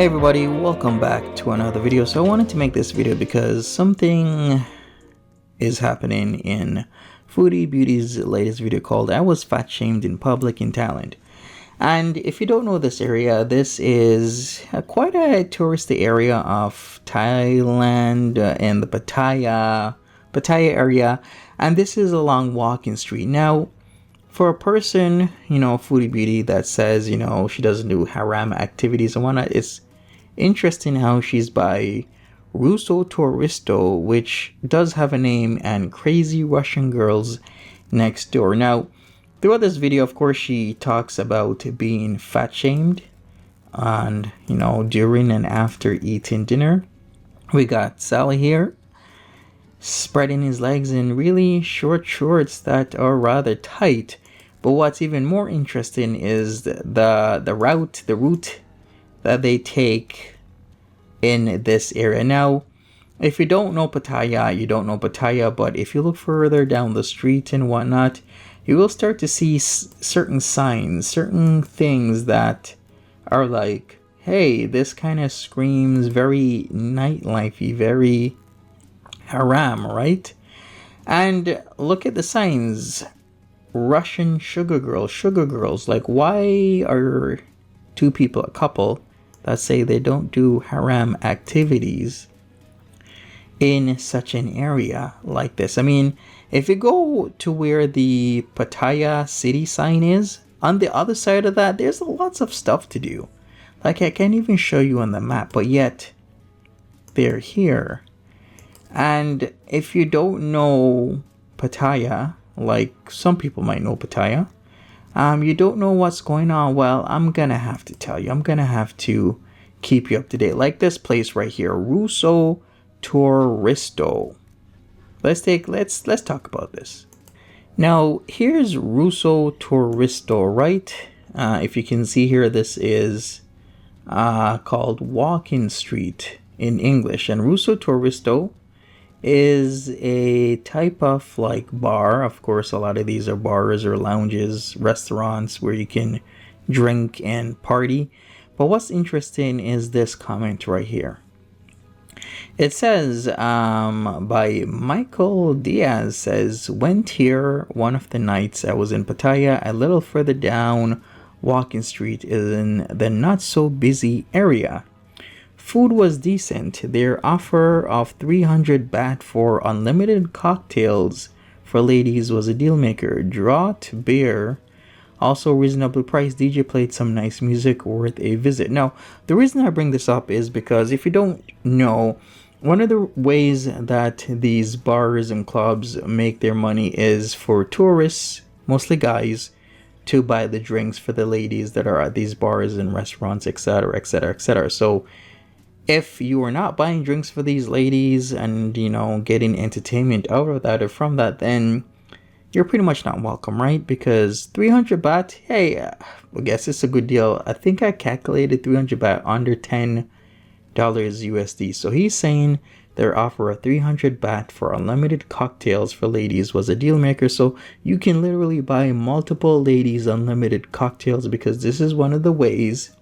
Hey everybody, welcome back to another video. So I wanted to make this video because something is happening in Foodie Beauty's latest video called I Was Fat Shamed in Public in Thailand. And if you don't know this area, this is quite a touristy area of Thailand in the Pattaya area. And this is along Walking Street. Now, for a person, Foodie Beauty that says, she doesn't do haram activities and whatnot, it's interesting how she's by Russo Touristo, which does have a name, and Crazy Russian Girls Next Door. Now, throughout this video, of course, she talks about being fat shamed and, during and after eating dinner. We got Salah here spreading his legs in really short shorts that are rather tight. But what's even more interesting is the route that they take in this area. Now, if you don't know Pattaya, you don't know Pattaya, but if you look further down the street and whatnot, you will start to see certain signs, certain things that are like, hey, this kind of screams very nightlifey, very haram, right? And look at the signs. Russian sugar girls. Like, why are a couple that say they don't do haram activities in such an area like this? I mean, if you go to where the Pattaya city sign is, on the other side of that, there's lots of stuff to do. Like, I can't even show you on the map, but yet they're here. And if you don't know Pattaya, like some people might know Pattaya, you don't know what's going on, well, I'm gonna have to tell you. I'm gonna have to keep you up to date. Like this place right here, Russo Touristo. Let's talk about this. Now, here's Russo Touristo, right? If you can see here, this is called Walking Street in English, and Russo Touristo is a type of like bar. Of course, a lot of these are bars or lounges, restaurants where you can drink and party. But what's interesting is this comment right here. It says, by Michael Diaz, says, went here one of the nights I was in Pattaya. A little further down Walking Street is in the not so busy area. Food was decent. Their offer of 300 baht for unlimited cocktails for ladies was a deal maker. Draught beer, also reasonably priced. DJ played some nice music, worth a visit. Now, the reason I bring this up is because if you don't know, one of the ways that these bars and clubs make their money is for tourists, mostly guys, to buy the drinks for the ladies that are at these bars and restaurants, etc., etc., etc. So if you are not buying drinks for these ladies and, getting entertainment out of that or from that, then you're pretty much not welcome, right? Because 300 baht, hey, I guess it's a good deal. I think I calculated 300 baht under $10 USD. So he's saying their offer of 300 baht for unlimited cocktails for ladies was a deal maker. So you can literally buy multiple ladies unlimited cocktails, because this is one of the ways,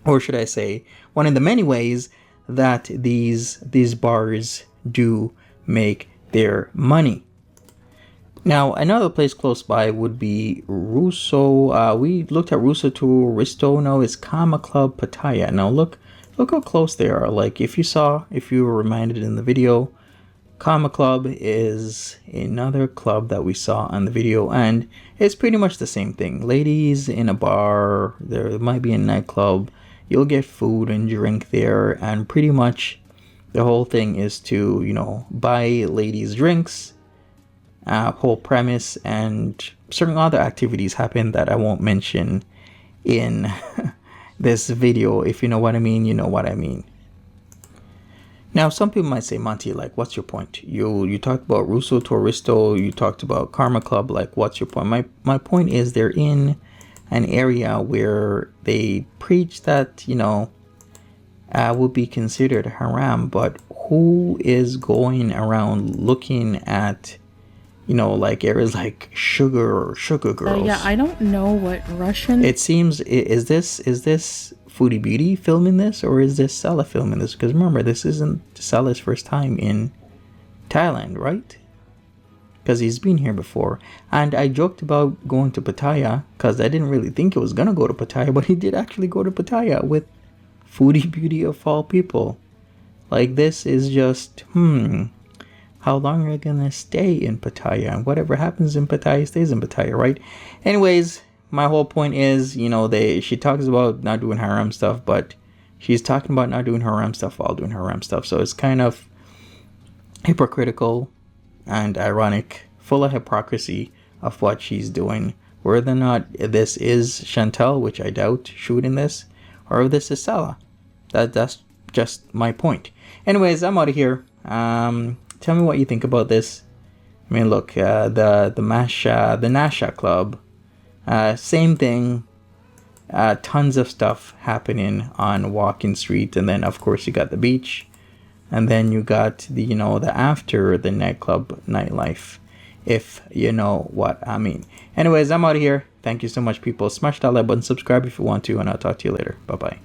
or should I say, one of the many ways that these bars do make their money. Now, another place close by would be Russo. We looked at Russo Touristo. Now it's Karma Club Pattaya. Now look how close they are. Like, if you were reminded in the video, Karma Club is another club that we saw on the video, and it's pretty much the same thing. Ladies in a bar, there might be a nightclub. You'll get food and drink there, and pretty much the whole thing is to, buy ladies drinks, whole premise, and certain other activities happen that I won't mention in this video. If you know what I mean, you know what I mean. Now, some people might say, Monty, like, what's your point? You talked about Russo Touristo, you talked about Karma Club, like, what's your point? My point is they're in an area where they preach that, would be considered haram, but who is going around looking at, like areas like sugar girls? Yeah, I don't know what Russian. It seems, is this Foodie Beauty filming this, or is this Salah filming this? Because remember, this isn't Salah's first time in Thailand, right? Because he's been here before. And I joked about going to Pattaya because I didn't really think he was gonna go to Pattaya, but he did actually go to Pattaya with Foodie Beauty of all people. Like, this is just, how long are you gonna stay in Pattaya? And whatever happens in Pattaya stays in Pattaya, right? Anyways, my whole point is, she talks about not doing haram stuff, but she's talking about not doing haram stuff while doing haram stuff. So it's kind of hypocritical and ironic, full of hypocrisy of what she's doing. Whether or not this is Chantal, which I doubt, shooting this, or if this is Salah. That's just my point. Anyways, I'm out of here. Tell me what you think about this. I mean, look, the Nasha Club, same thing. Tons of stuff happening on Walking Street, and then of course you got the beach, and then you got the after the nightclub nightlife, if you know what I mean. Anyways, I'm out of here. Thank you so much, people. Smash that like button, subscribe if you want to, and I'll talk to you later. Bye bye.